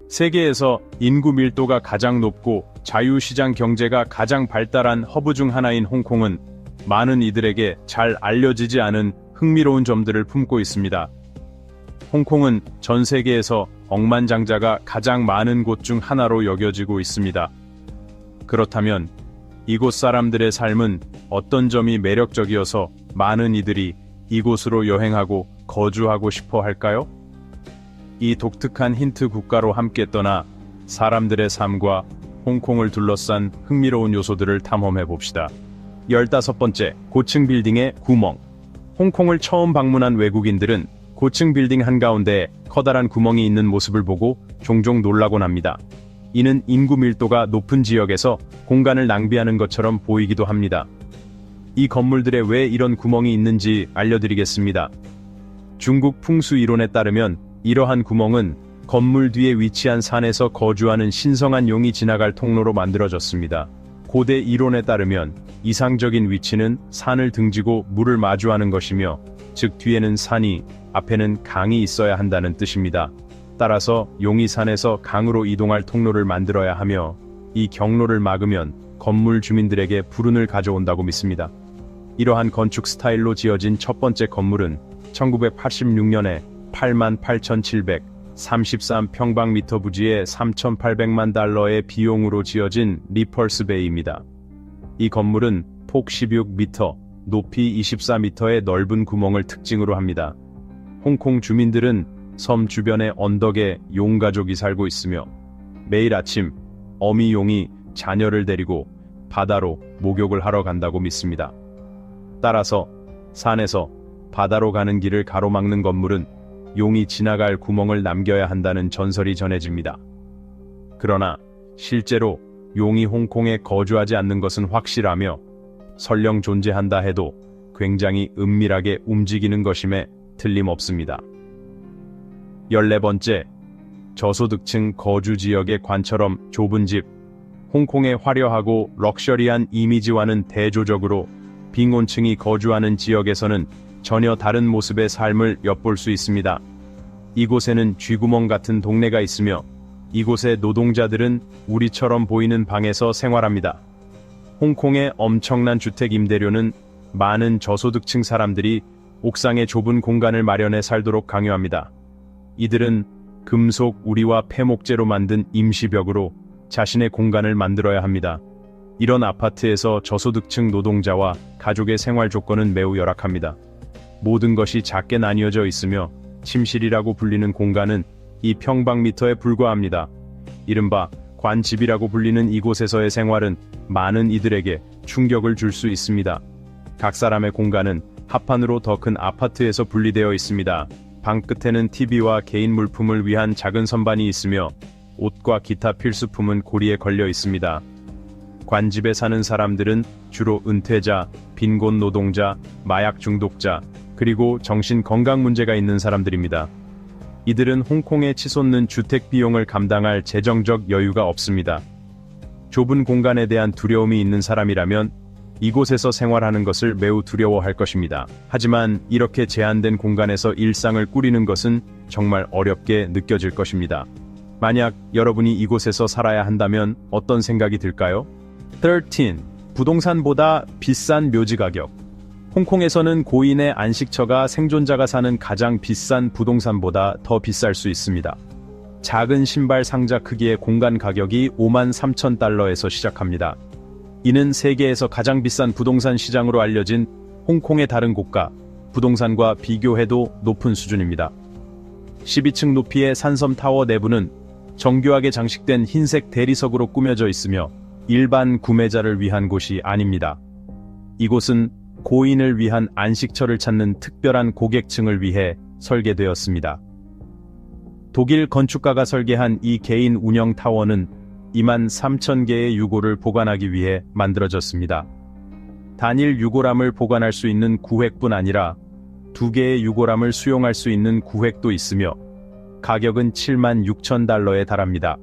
세계에서 인구 밀도가 가장 높고 자유시장 경제가 가장 발달한 허브 중 하나인 홍콩은 많은 이들에게 잘 알려지지 않은 흥미로운 점들을 품고 있습니다. 홍콩은 전 세계에서 억만장자가 가장 많은 곳 중 하나로 여겨지고 있습니다. 그렇다면 이곳 사람들의 삶은 어떤 점이 매력적이어서 많은 이들이 이곳으로 여행하고 거주하고 싶어 할까요? 이 독특한 힌트 국가로 함께 떠나 사람들의 삶과 홍콩을 둘러싼 흥미로운 요소들을 탐험해 봅시다. 15번째, 고층 빌딩의 구멍. 홍콩을 처음 방문한 외국인들은 고층 빌딩 한가운데에 커다란 구멍이 있는 모습을 보고 종종 놀라곤 합니다. 이는 인구 밀도가 높은 지역에서 공간을 낭비하는 것처럼 보이기도 합니다. 이 건물들에 왜 이런 구멍이 있는지 알려드리겠습니다. 중국 풍수 이론에 따르면 이러한 구멍은 건물 뒤에 위치한 산에서 거주하는 신성한 용이 지나갈 통로로 만들어졌습니다. 고대 이론에 따르면 이상적인 위치는 산을 등지고 물을 마주하는 것이며, 즉 뒤에는 산이, 앞에는 강이 있어야 한다는 뜻입니다. 따라서 용이 산에서 강으로 이동할 통로를 만들어야 하며, 이 경로를 막으면 건물 주민들에게 불운을 가져온다고 믿습니다. 이러한 건축 스타일로 지어진 첫 번째 건물은 1986년에 88,733평방미터 부지에 3,800만 달러의 비용으로 지어진 리펄스 베이입니다. 이 건물은 폭 16m, 높이 24m의 넓은 구멍을 특징으로 합니다. 홍콩 주민들은 섬 주변의 언덕에 용 가족이 살고 있으며, 매일 아침 어미 용이 자녀를 데리고 바다로 목욕을 하러 간다고 믿습니다. 따라서 산에서 바다로 가는 길을 가로막는 건물은 용이 지나갈 구멍을 남겨야 한다는 전설이 전해집니다. 그러나 실제로 용이 홍콩에 거주하지 않는 것은 확실하며, 설령 존재한다 해도 굉장히 은밀하게 움직이는 것임에 틀림없습니다. 14번째, 저소득층 거주 지역의 관처럼 좁은 집. 홍콩의 화려하고 럭셔리한 이미지와는 대조적으로 빈곤층이 거주하는 지역에서는 전혀 다른 모습의 삶을 엿볼 수 있습니다. 이곳에는 쥐구멍 같은 동네가 있으며, 이곳의 노동자들은 우리처럼 보이는 방에서 생활합니다. 홍콩의 엄청난 주택 임대료는 많은 저소득층 사람들이 옥상에 좁은 공간을 마련해 살도록 강요합니다. 이들은 금속, 우리와 폐목재로 만든 임시벽으로 자신의 공간을 만들어야 합니다. 이런 아파트에서 저소득층 노동자와 가족의 생활 조건은 매우 열악합니다. 모든 것이 작게 나뉘어져 있으며, 침실이라고 불리는 공간은 2평방미터에 불과합니다. 이른바 관집이라고 불리는 이곳에서의 생활은 많은 이들에게 충격을 줄 수 있습니다. 각 사람의 공간은 합판으로 더 큰 아파트에서 분리되어 있습니다. 방 끝에는 TV와 개인 물품을 위한 작은 선반이 있으며, 옷과 기타 필수품은 고리에 걸려 있습니다. 관집에 사는 사람들은 주로 은퇴자, 빈곤 노동자, 마약 중독자, 그리고 정신 건강 문제가 있는 사람들입니다. 이들은 홍콩에 치솟는 주택 비용을 감당할 재정적 여유가 없습니다. 좁은 공간에 대한 두려움이 있는 사람이라면 이곳에서 생활하는 것을 매우 두려워할 것입니다. 하지만 이렇게 제한된 공간에서 일상을 꾸리는 것은 정말 어렵게 느껴질 것입니다. 만약 여러분이 이곳에서 살아야 한다면 어떤 생각이 들까요? 13. 부동산보다 비싼 묘지 가격. 홍콩에서는 고인의 안식처가 생존자가 사는 가장 비싼 부동산보다 더 비쌀 수 있습니다. 작은 신발 상자 크기의 공간 가격이 53,000달러에서 시작합니다. 이는 세계에서 가장 비싼 부동산 시장으로 알려진 홍콩의 다른 고가 부동산과 비교해도 높은 수준입니다. 12층 높이의 산섬 타워 내부는 정교하게 장식된 흰색 대리석으로 꾸며져 있으며, 일반 구매자를 위한 곳이 아닙니다. 이곳은 고인을 위한 안식처를 찾는 특별한 고객층을 위해 설계되었습니다. 독일 건축가가 설계한 이 개인 운영 타워는 23,000개의 유골을 보관하기 위해 만들어졌습니다. 단일 유골함을 보관할 수 있는 구획뿐 아니라 2개의 유골함을 수용할 수 있는 구획도 있으며, 가격은 76,000달러에 달합니다.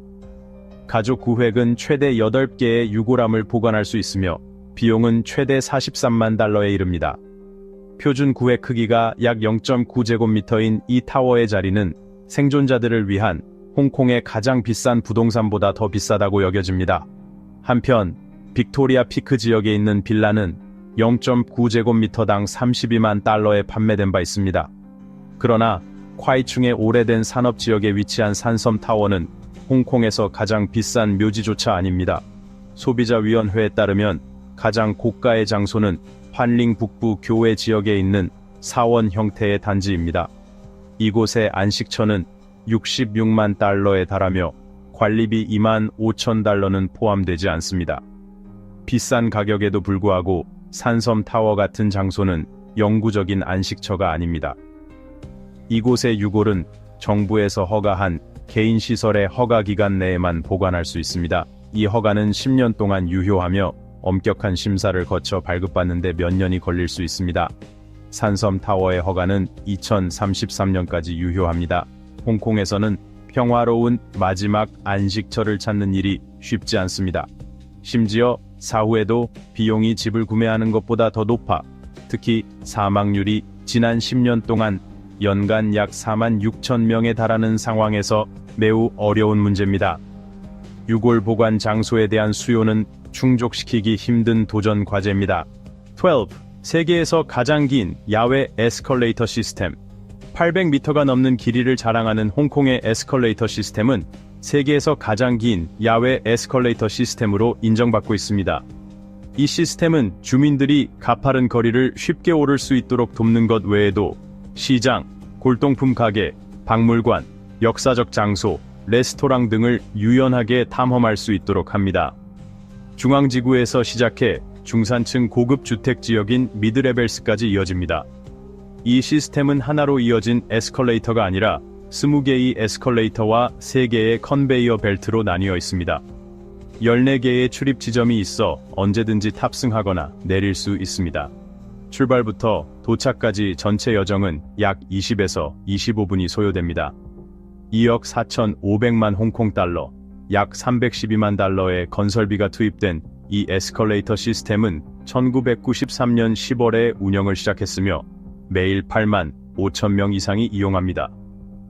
가족 구획은 최대 8개의 유골함을 보관할 수 있으며, 비용은 최대 43만 달러에 이릅니다. 표준 구획 크기가 약 0.9제곱미터인 이 타워의 자리는 생존자들을 위한 홍콩의 가장 비싼 부동산보다 더 비싸다고 여겨집니다. 한편 빅토리아 피크 지역에 있는 빌라는 0.9제곱미터당 32만 달러에 판매된 바 있습니다. 그러나 콰이충의 오래된 산업지역에 위치한 산섬타워는 홍콩에서 가장 비싼 묘지조차 아닙니다. 소비자위원회에 따르면 가장 고가의 장소는 환링 북부 교외 지역에 있는 사원 형태의 단지입니다. 이곳의 안식처는 66만 달러에 달하며 관리비 2만 5천 달러는 포함되지 않습니다. 비싼 가격에도 불구하고 산섬타워 같은 장소는 영구적인 안식처가 아닙니다. 이곳의 유골은 정부에서 허가한 개인시설의 허가기간 내에만 보관할 수 있습니다. 이 허가는 10년 동안 유효하며 엄격한 심사를 거쳐 발급받는데 몇 년이 걸릴 수 있습니다. 산섬타워의 허가는 2033년까지 유효합니다. 홍콩에서는 평화로운 마지막 안식처를 찾는 일이 쉽지 않습니다. 심지어 사후에도 비용이 집을 구매하는 것보다 더 높아 특히 사망률이 지난 10년 동안 연간 약 4만 6천 명에 달하는 상황에서 매우 어려운 문제입니다. 유골 보관 장소에 대한 수요는 충족시키기 힘든 도전 과제입니다. 12. 세계에서 가장 긴 야외 에스컬레이터 시스템. 800m가 넘는 길이를 자랑하는 홍콩의 에스컬레이터 시스템은 세계에서 가장 긴 야외 에스컬레이터 시스템으로 인정받고 있습니다. 이 시스템은 주민들이 가파른 거리를 쉽게 오를 수 있도록 돕는 것 외에도 시장, 골동품 가게, 박물관, 역사적 장소, 레스토랑 등을 유연하게 탐험할 수 있도록 합니다. 중앙지구에서 시작해 중산층 고급 주택 지역인 미드레벨스까지 이어집니다. 이 시스템은 하나로 이어진 에스컬레이터가 아니라 20개의 에스컬레이터와 3개의 컨베이어 벨트로 나뉘어 있습니다. 14개의 출입 지점이 있어 언제든지 탑승하거나 내릴 수 있습니다. 출발부터 도착까지 전체 여정은 약 20에서 25분이 소요됩니다. 2억 4,500만 홍콩 달러, 약 312만 달러의 건설비가 투입된 이 에스컬레이터 시스템은 1993년 10월에 운영을 시작했으며 매일 8만 5천 명 이상이 이용합니다.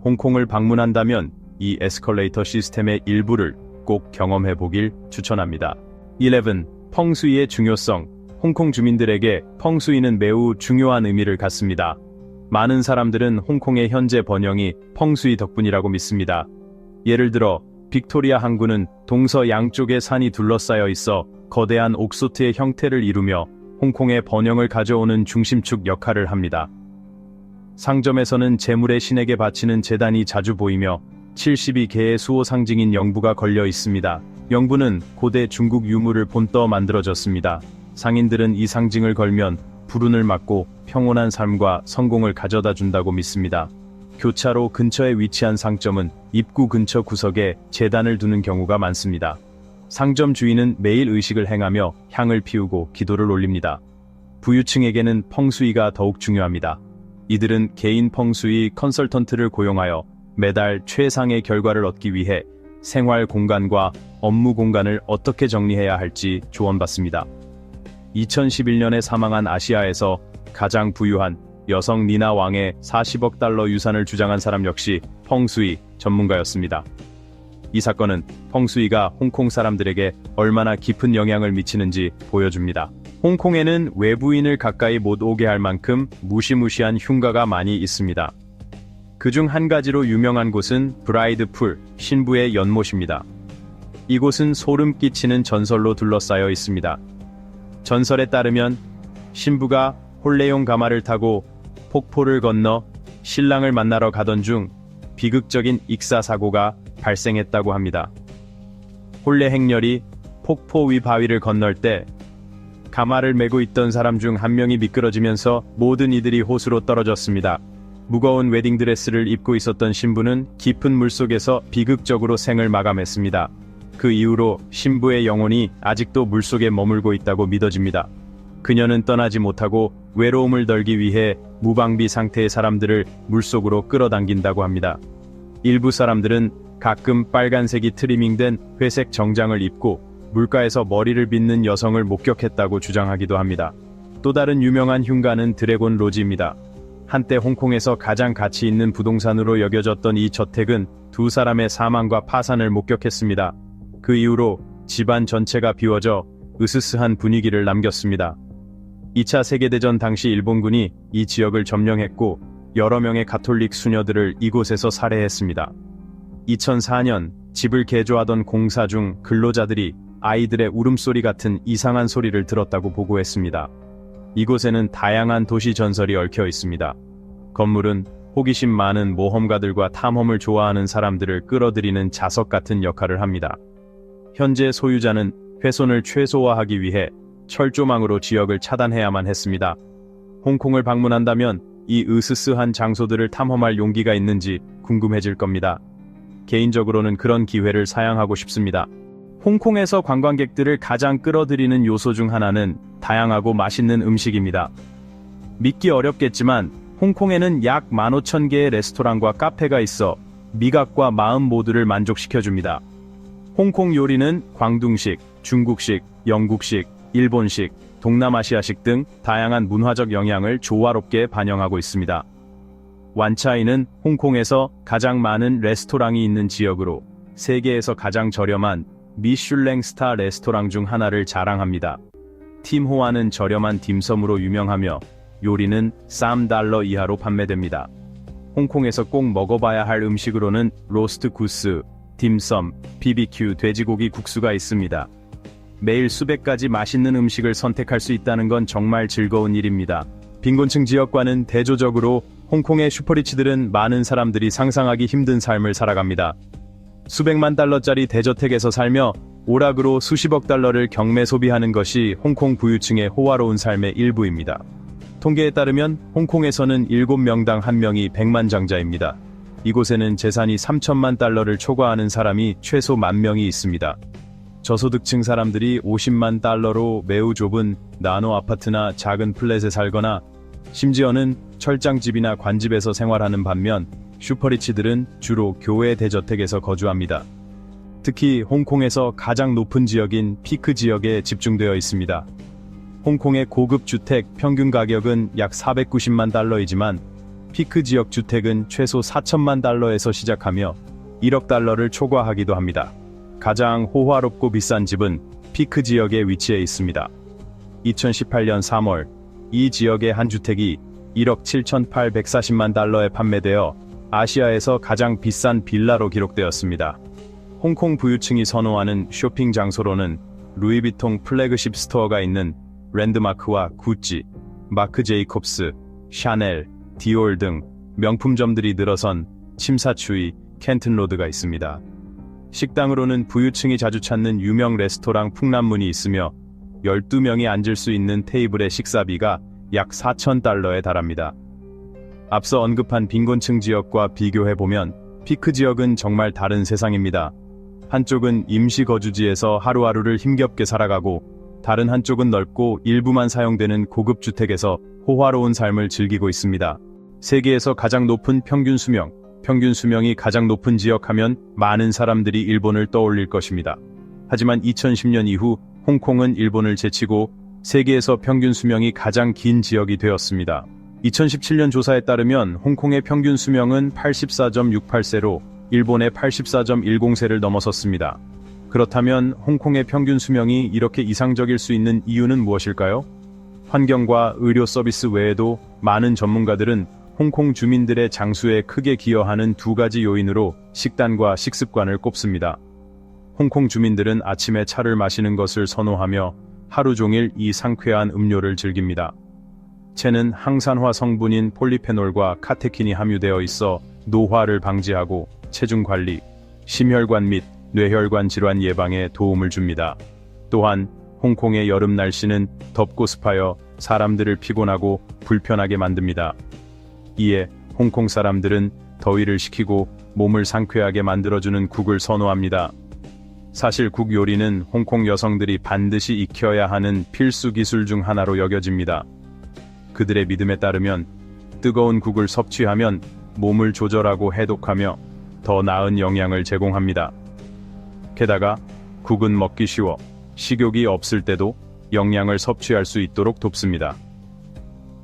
홍콩을 방문한다면 이 에스컬레이터 시스템의 일부를 꼭 경험해 보길 추천합니다. 11. 펑수이의 중요성. 홍콩 주민들에게 펑수이는 매우 중요한 의미를 갖습니다. 많은 사람들은 홍콩의 현재 번영이 펑수이 덕분이라고 믿습니다. 예를 들어 빅토리아 항구는 동서 양쪽에 산이 둘러싸여 있어 거대한 옥소트의 형태를 이루며 홍콩의 번영을 가져오는 중심축 역할을 합니다. 상점에서는 재물의 신에게 바치는 제단이 자주 보이며 72개의 수호 상징인 영부가 걸려 있습니다. 영부는 고대 중국 유물을 본떠 만들어졌습니다. 상인들은 이 상징을 걸면 불운을 막고 평온한 삶과 성공을 가져다 준다고 믿습니다. 교차로 근처에 위치한 상점은 입구 근처 구석에 제단을 두는 경우가 많습니다. 상점 주인은 매일 의식을 행하며 향을 피우고 기도를 올립니다. 부유층에게는 펑수이가 더욱 중요합니다. 이들은 개인 펑수이 컨설턴트를 고용하여 매달 최상의 결과를 얻기 위해 생활 공간과 업무 공간을 어떻게 정리해야 할지 조언받습니다. 2011년에 사망한 아시아에서 가장 부유한 여성 니나 왕의 40억 달러 유산을 주장한 사람 역시 펑수이 전문가였습니다. 이 사건은 펑수이가 홍콩 사람들에게 얼마나 깊은 영향을 미치는지 보여줍니다. 홍콩에는 외부인을 가까이 못 오게 할 만큼 무시무시한 흉가가 많이 있습니다. 그중 한 가지로 유명한 곳은 브라이드풀, 신부의 연못입니다. 이곳은 소름 끼치는 전설로 둘러싸여 있습니다. 전설에 따르면 신부가 홀레용 가마를 타고 폭포를 건너 신랑을 만나러 가던 중 비극적인 익사사고가 발생했다고 합니다. 홀레 행렬이 폭포 위 바위를 건널 때 가마를 메고 있던 사람 중 한 명이 미끄러지면서 모든 이들이 호수로 떨어졌습니다. 무거운 웨딩드레스를 입고 있었던 신부는 깊은 물속에서 비극적으로 생을 마감했습니다. 그 이후로 신부의 영혼이 아직도 물속에 머물고 있다고 믿어집니다. 그녀는 떠나지 못하고 외로움을 덜기 위해 무방비 상태의 사람들을 물속으로 끌어당긴다고 합니다. 일부 사람들은 가끔 빨간색이 트리밍된 회색 정장을 입고 물가에서 머리를 빗는 여성을 목격했다고 주장하기도 합니다. 또 다른 유명한 흉가는 드래곤 로지입니다. 한때 홍콩에서 가장 가치 있는 부동산으로 여겨졌던 이 저택은 두 사람의 사망과 파산을 목격했습니다. 그 이후로 집안 전체가 비워져 으스스한 분위기를 남겼습니다. 2차 세계대전 당시 일본군이 이 지역을 점령했고 여러 명의 가톨릭 수녀들을 이곳에서 살해했습니다. 2004년 집을 개조하던 공사 중 근로자들이 아이들의 울음소리 같은 이상한 소리를 들었다고 보고했습니다. 이곳에는 다양한 도시 전설이 얽혀 있습니다. 건물은 호기심 많은 모험가들과 탐험을 좋아하는 사람들을 끌어들이는 자석 같은 역할을 합니다. 현재 소유자는 훼손을 최소화하기 위해 철조망으로 지역을 차단해야만 했습니다. 홍콩을 방문한다면 이 으스스한 장소들을 탐험할 용기가 있는지 궁금해질 겁니다. 개인적으로는 그런 기회를 사양하고 싶습니다. 홍콩에서 관광객들을 가장 끌어들이는 요소 중 하나는 다양하고 맛있는 음식입니다. 믿기 어렵겠지만 홍콩에는 약 15,000개의 레스토랑과 카페가 있어 미각과 마음 모두를 만족시켜줍니다. 홍콩 요리는 광둥식, 중국식, 영국식, 일본식, 동남아시아식 등 다양한 문화적 영향을 조화롭게 반영하고 있습니다. 완차이는 홍콩에서 가장 많은 레스토랑이 있는 지역으로 세계에서 가장 저렴한 미슐랭 스타 레스토랑 중 하나를 자랑합니다. 팀호아는 저렴한 딤섬으로 유명하며 요리는 $3 이하로 판매됩니다. 홍콩에서 꼭 먹어봐야 할 음식으로는 로스트 구스, 딤섬, BBQ 돼지고기 국수가 있습니다. 매일 수백 가지 맛있는 음식을 선택할 수 있다는 건 정말 즐거운 일입니다. 빈곤층 지역과는 대조적으로 홍콩의 슈퍼리치들은 많은 사람들이 상상하기 힘든 삶을 살아갑니다. 수백만 달러짜리 대저택에서 살며 오락으로 수십억 달러를 경매 소비하는 것이 홍콩 부유층의 호화로운 삶의 일부입니다. 통계에 따르면 홍콩에서는 7명당 1명이 백만장자입니다. 이곳에는 재산이 3천만 달러를 초과하는 사람이 최소 10,000명이 있습니다. 저소득층 사람들이 50만 달러로 매우 좁은 나노 아파트나 작은 플랫에 살거나 심지어는 철장집이나 관집에서 생활하는 반면 슈퍼리치들은 주로 교외 대저택에서 거주합니다. 특히 홍콩에서 가장 높은 지역인 피크 지역에 집중되어 있습니다. 홍콩의 고급 주택 평균 가격은 약 490만 달러이지만 피크 지역 주택은 최소 4천만 달러에서 시작하며 1억 달러를 초과하기도 합니다. 가장 호화롭고 비싼 집은 피크 지역에 위치해 있습니다. 2018년 3월 이 지역의 한 주택이 1억 7,840만 달러에 판매되어 아시아에서 가장 비싼 빌라로 기록되었습니다. 홍콩 부유층이 선호하는 쇼핑 장소로는 루이비통 플래그십 스토어가 있는 랜드마크와 구찌, 마크 제이콥스, 샤넬, 디올 등 명품점들이 늘어선 침사추이, 켄튼로드가 있습니다. 식당으로는 부유층이 자주 찾는 유명 레스토랑 풍남문이 있으며 12명이 앉을 수 있는 테이블의 식사비가 약 4,000달러에 달합니다. 앞서 언급한 빈곤층 지역과 비교해보면 피크 지역은 정말 다른 세상입니다. 한쪽은 임시 거주지에서 하루하루를 힘겹게 살아가고 다른 한쪽은 넓고 일부만 사용되는 고급 주택에서 호화로운 삶을 즐기고 있습니다. 세계에서 가장 높은 평균 수명이 가장 높은 지역 하면 많은 사람들이 일본을 떠올릴 것입니다. 하지만 2010년 이후 홍콩은 일본을 제치고 세계에서 평균 수명이 가장 긴 지역이 되었습니다. 2017년 조사에 따르면 홍콩의 평균 수명은 84.68세로 일본의 84.10세를 넘어섰습니다. 그렇다면 홍콩의 평균 수명이 이렇게 이상적일 수 있는 이유는 무엇일까요? 환경과 의료 서비스 외에도 많은 전문가들은 홍콩 주민들의 장수에 크게 기여하는 두 가지 요인으로 식단과 식습관을 꼽습니다. 홍콩 주민들은 아침에 차를 마시는 것을 선호하며 하루 종일 이 상쾌한 음료를 즐깁니다. 채는 항산화 성분인 폴리페놀과 카테킨이 함유되어 있어 노화를 방지하고 체중 관리, 심혈관 및 뇌혈관 질환 예방에 도움을 줍니다. 또한 홍콩의 여름 날씨는 덥고 습하여 사람들을 피곤하고 불편하게 만듭니다. 이에 홍콩 사람들은 더위를 식히고 몸을 상쾌하게 만들어주는 국을 선호합니다. 사실 국 요리는 홍콩 여성들이 반드시 익혀야 하는 필수 기술 중 하나로 여겨집니다. 그들의 믿음에 따르면 뜨거운 국을 섭취하면 몸을 조절하고 해독하며 더 나은 영양을 제공합니다. 게다가 국은 먹기 쉬워 식욕이 없을 때도 영양을 섭취할 수 있도록 돕습니다.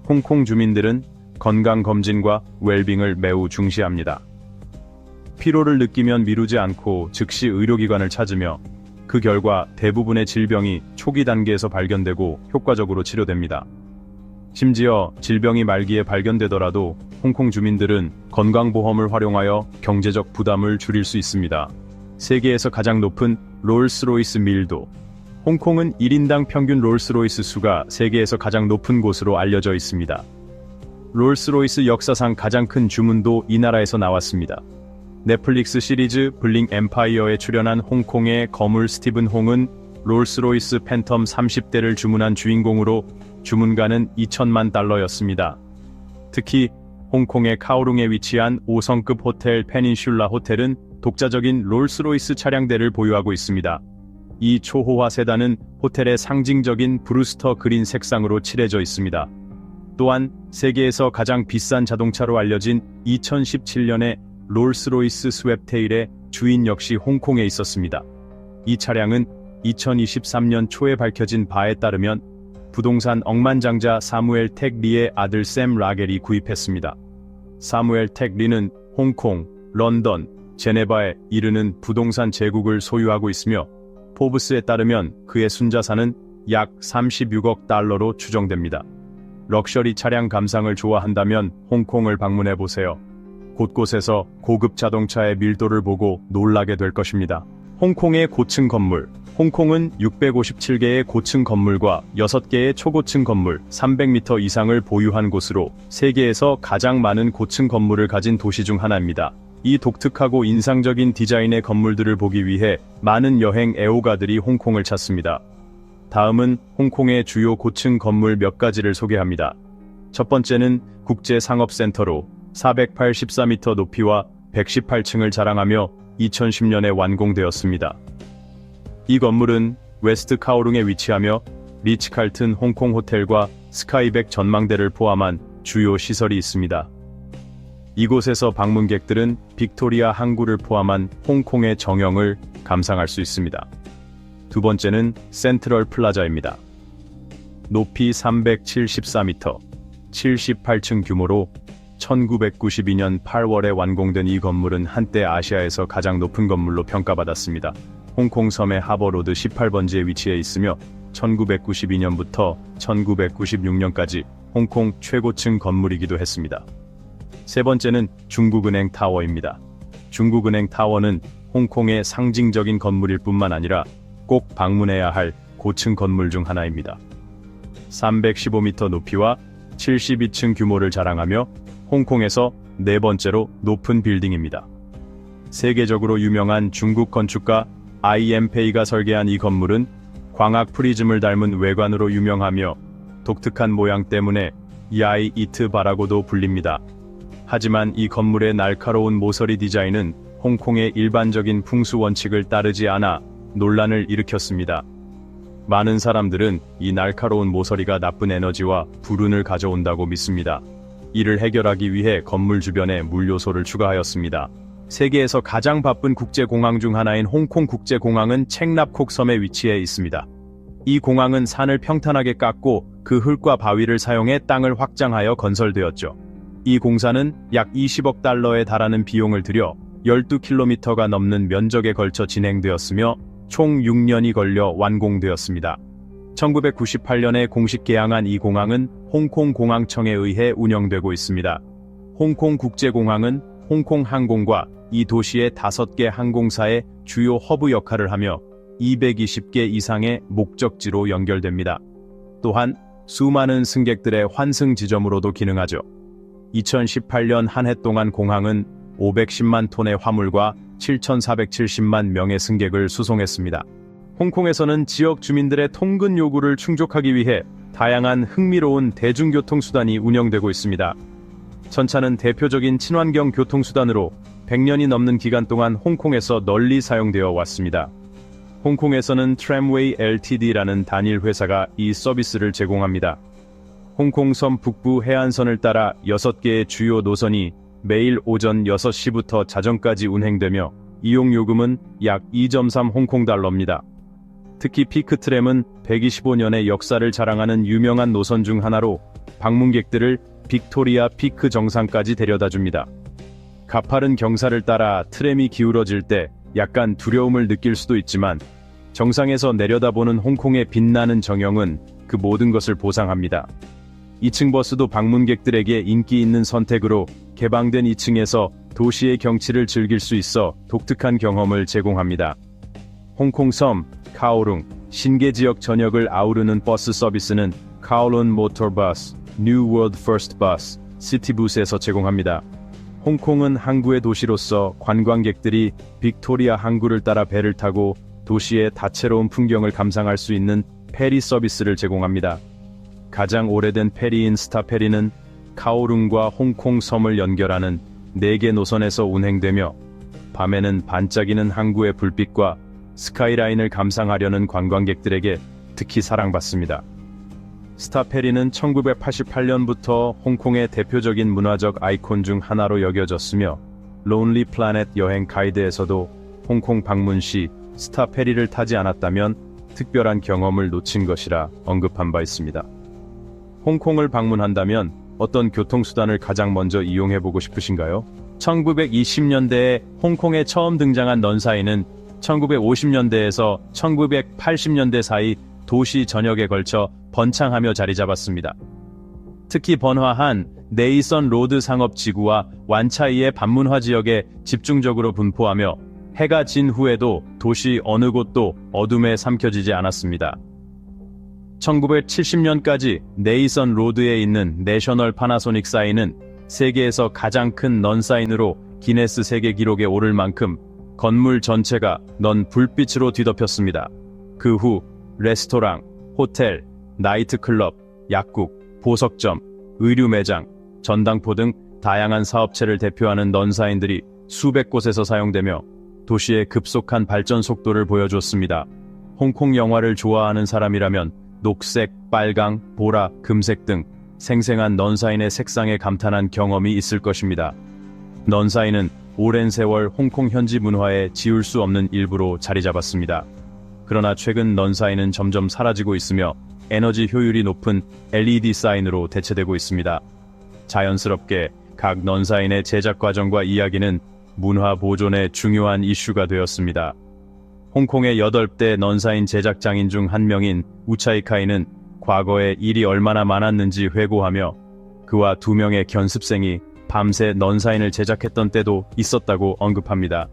홍콩 주민들은 건강검진과 웰빙을 매우 중시합니다. 피로를 느끼면 미루지 않고 즉시 의료기관을 찾으며 그 결과 대부분의 질병이 초기 단계에서 발견되고 효과적으로 치료됩니다. 심지어 질병이 말기에 발견되더라도 홍콩 주민들은 건강보험을 활용하여 경제적 부담을 줄일 수 있습니다. 세계에서 가장 높은 롤스로이스 밀도. 홍콩은 1인당 평균 롤스로이스 수가 세계에서 가장 높은 곳으로 알려져 있습니다. 롤스로이스 역사상 가장 큰 주문도 이 나라에서 나왔습니다. 넷플릭스 시리즈 블링 엠파이어에 출연한 홍콩의 거물 스티븐 홍은 롤스로이스 팬텀 30대를 주문한 주인공으로 주문가는 2천만 달러였습니다. 특히 홍콩의 카오룽에 위치한 5성급 호텔 페닌슐라 호텔은 독자적인 롤스로이스 차량대를 보유하고 있습니다. 이 초호화 세단은 호텔의 상징적인 브루스터 그린 색상으로 칠해져 있습니다. 또한 세계에서 가장 비싼 자동차로 알려진 2017년의 롤스로이스 스왑테일의 주인 역시 홍콩에 있었습니다. 이 차량은 2023년 초에 밝혀진 바에 따르면 부동산 억만장자 사무엘 텍 리의 아들 샘 라겔이 구입했습니다. 사무엘 텍 리는 홍콩, 런던, 제네바에 이르는 부동산 제국을 소유하고 있으며 포브스에 따르면 그의 순자산은 약 36억 달러로 추정됩니다. 럭셔리 차량 감상을 좋아한다면 홍콩을 방문해보세요. 곳곳에서 고급 자동차의 밀도를 보고 놀라게 될 것입니다. 홍콩의 고층 건물. 홍콩은 657개의 고층 건물과 6개의 초고층 건물 300m 이상을 보유한 곳으로 세계에서 가장 많은 고층 건물을 가진 도시 중 하나입니다. 이 독특하고 인상적인 디자인의 건물들을 보기 위해 많은 여행 애호가들이 홍콩을 찾습니다. 다음은 홍콩의 주요 고층 건물 몇 가지를 소개합니다. 첫 번째는 국제상업센터로 484m 높이와 118층을 자랑하며 2010년에 완공되었습니다. 이 건물은 웨스트 카오룽에 위치하며 리츠칼튼 홍콩 호텔과 스카이백 전망대를 포함한 주요 시설이 있습니다. 이곳에서 방문객들은 빅토리아 항구를 포함한 홍콩의 정형을 감상할 수 있습니다. 두 번째는 센트럴 플라자입니다. 높이 374m, 78층 규모로 1992년 8월에 완공된 이 건물은 한때 아시아에서 가장 높은 건물로 평가받았습니다. 홍콩 섬의 하버로드 18번지에 위치해 있으며 1992년부터 1996년까지 홍콩 최고층 건물이기도 했습니다. 세 번째는 중국은행 타워입니다. 중국은행 타워는 홍콩의 상징적인 건물일 뿐만 아니라 꼭 방문해야 할 고층 건물 중 하나입니다. 315m 높이와 72층 규모를 자랑하며 홍콩에서 네 번째로 높은 빌딩입니다. 세계적으로 유명한 중국 건축가 IM페이가 설계한 이 건물은 광학 프리즘을 닮은 외관으로 유명하며 독특한 모양 때문에 야이 이트 바라고도 불립니다. 하지만 이 건물의 날카로운 모서리 디자인은 홍콩의 일반적인 풍수 원칙을 따르지 않아 논란을 일으켰습니다. 많은 사람들은 이 날카로운 모서리가 나쁜 에너지와 불운을 가져온다고 믿습니다. 이를 해결하기 위해 건물 주변에 물 요소를 추가하였습니다. 세계에서 가장 바쁜 국제공항 중 하나인 홍콩 국제공항은 책납콕 섬에 위치해 있습니다. 이 공항은 산을 평탄하게 깎고 그 흙과 바위를 사용해 땅을 확장하여 건설되었죠. 이 공사는 약 20억 달러에 달하는 비용을 들여 12km가 넘는 면적에 걸쳐 진행되었으며 총 6년이 걸려 완공되었습니다. 1998년에 공식 개항한 이 공항은 홍콩 공항청에 의해 운영되고 있습니다. 홍콩 국제공항은 홍콩 항공과 이 도시의 5개 항공사의 주요 허브 역할을 하며 220개 이상의 목적지로 연결됩니다. 또한 수많은 승객들의 환승 지점으로도 기능하죠. 2018년 한 해 동안 공항은 510만 톤의 화물과 7,470만 명의 승객을 수송했습니다. 홍콩에서는 지역 주민들의 통근 요구를 충족하기 위해 다양한 흥미로운 대중교통수단이 운영되고 있습니다. 전차는 대표적인 친환경 교통수단으로 100년이 넘는 기간 동안 홍콩에서 널리 사용되어 왔습니다. 홍콩에서는 트램웨이 LTD라는 단일 회사가 이 서비스를 제공합니다. 홍콩 섬 북부 해안선을 따라 6개의 주요 노선이 매일 오전 6시부터 자정까지 운행되며 이용 요금은 약 2.3 홍콩 달러입니다. 특히 피크트램은 125년의 역사를 자랑하는 유명한 노선 중 하나로 방문객들을 빅토리아 피크 정상까지 데려다줍니다. 가파른 경사를 따라 트램이 기울어질 때 약간 두려움을 느낄 수도 있지만 정상에서 내려다보는 홍콩의 빛나는 정형은 그 모든 것을 보상합니다. 2층 버스도 방문객들에게 인기 있는 선택으로 개방된 2층에서 도시의 경치를 즐길 수 있어 독특한 경험을 제공합니다. 홍콩 섬, 카오룽, 신계 지역 전역을 아우르는 버스 서비스는 카오룬 모터버스, New World First Bus, 시티부스에서 제공합니다. 홍콩은 항구의 도시로서 관광객들이 빅토리아 항구를 따라 배를 타고 도시의 다채로운 풍경을 감상할 수 있는 페리 서비스를 제공합니다. 가장 오래된 페리인 스타페리는 카오룽과 홍콩 섬을 연결하는 4개 노선에서 운행되며 밤에는 반짝이는 항구의 불빛과 스카이라인을 감상하려는 관광객들에게 특히 사랑받습니다. 스타페리는 1988년부터 홍콩의 대표적인 문화적 아이콘 중 하나로 여겨졌으며 론리 플래닛 여행 가이드에서도 홍콩 방문 시 스타페리를 타지 않았다면 특별한 경험을 놓친 것이라 언급한 바 있습니다. 홍콩을 방문한다면 어떤 교통수단을 가장 먼저 이용해보고 싶으신가요? 1920년대에 홍콩에 처음 등장한 넌사이는 1950년대에서 1980년대 사이 도시 전역에 걸쳐 번창하며 자리 잡았습니다. 특히 번화한 네이선 로드 상업지구와 완차이의 반문화 지역에 집중적으로 분포하며 해가 진 후에도 도시 어느 곳도 어둠에 삼켜지지 않았습니다. 1970년까지 네이선 로드에 있는 내셔널 파나소닉 사인은 세계에서 가장 큰 넌 사인으로 기네스 세계 기록에 오를 만큼 건물 전체가 넌 불빛으로 뒤덮였습니다. 그 후 레스토랑, 호텔, 나이트클럽, 약국, 보석점, 의류 매장, 전당포 등 다양한 사업체를 대표하는 넌 사인들이 수백 곳에서 사용되며 도시의 급속한 발전 속도를 보여줬습니다. 홍콩 영화를 좋아하는 사람이라면 녹색, 빨강, 보라, 금색 등 생생한 넌 사인의 색상에 감탄한 경험이 있을 것입니다. 넌 사인은 오랜 세월 홍콩 현지 문화에 지울 수 없는 일부로 자리 잡았습니다. 그러나 최근 넌 사인은 점점 사라지고 있으며 에너지 효율이 높은 LED 사인으로 대체되고 있습니다. 자연스럽게 각 넌 사인의 제작 과정과 이야기는 문화 보존의 중요한 이슈가 되었습니다. 홍콩의 8대 넌 사인 제작장인 중 한 명인 우차이카이는 과거에 일이 얼마나 많았는지 회고하며 그와 2명의 견습생이 밤새 넌 사인을 제작했던 때도 있었다고 언급합니다.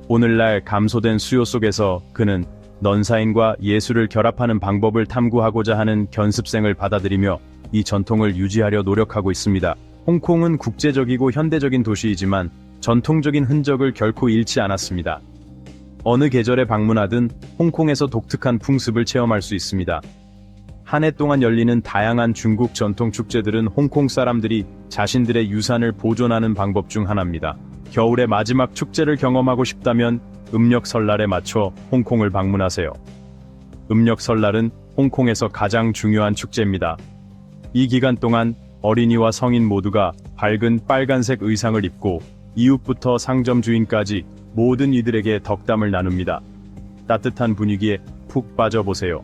오늘날 감소된 수요 속에서 그는 넌 사인과 예술을 결합하는 방법을 탐구하고자 하는 견습생을 받아들이며 이 전통을 유지하려 노력하고 있습니다. 홍콩은 국제적이고 현대적인 도시이지만 전통적인 흔적을 결코 잃지 않았습니다. 어느 계절에 방문하든 홍콩에서 독특한 풍습을 체험할 수 있습니다. 한 해 동안 열리는 다양한 중국 전통 축제들은 홍콩 사람들이 자신들의 유산을 보존하는 방법 중 하나입니다. 겨울의 마지막 축제를 경험하고 싶다면 음력 설날에 맞춰 홍콩을 방문하세요. 음력 설날은 홍콩에서 가장 중요한 축제입니다. 이 기간 동안 어린이와 성인 모두가 밝은 빨간색 의상을 입고 이웃부터 상점 주인까지 모든 이들에게 덕담을 나눕니다. 따뜻한 분위기에 푹 빠져보세요.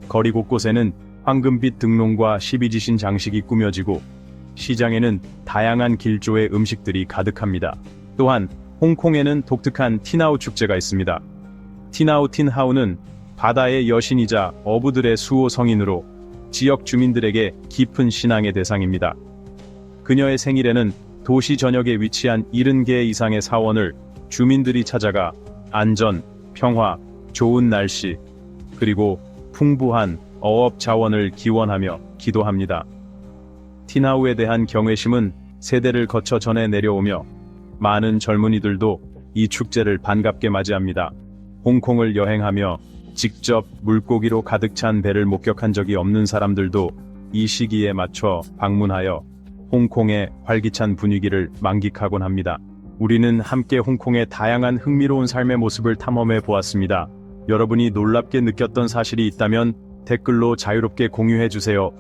거리 곳곳에는 황금빛 등롱과 12지신 장식이 꾸며지고 시장에는 다양한 길조의 음식들이 가득합니다. 또한 홍콩에는 독특한 티나우 축제가 있습니다. 티나우 틴하우는 바다의 여신이자 어부들의 수호 성인으로 지역 주민들에게 깊은 신앙의 대상입니다. 그녀의 생일에는 도시 전역에 위치한 70개 이상의 사원을 주민들이 찾아가 안전, 평화, 좋은 날씨, 그리고 풍부한 어업 자원을 기원하며 기도합니다. 티나우에 대한 경외심은 세대를 거쳐 전해 내려오며 많은 젊은이들도 이 축제를 반갑게 맞이합니다. 홍콩을 여행하며 직접 물고기로 가득 찬 배를 목격한 적이 없는 사람들도 이 시기에 맞춰 방문하여 홍콩의 활기찬 분위기를 만끽하곤 합니다. 우리는 함께 홍콩의 다양한 흥미로운 삶의 모습을 탐험해 보았습니다. 여러분이 놀랍게 느꼈던 사실이 있다면 댓글로 자유롭게 공유해 주세요.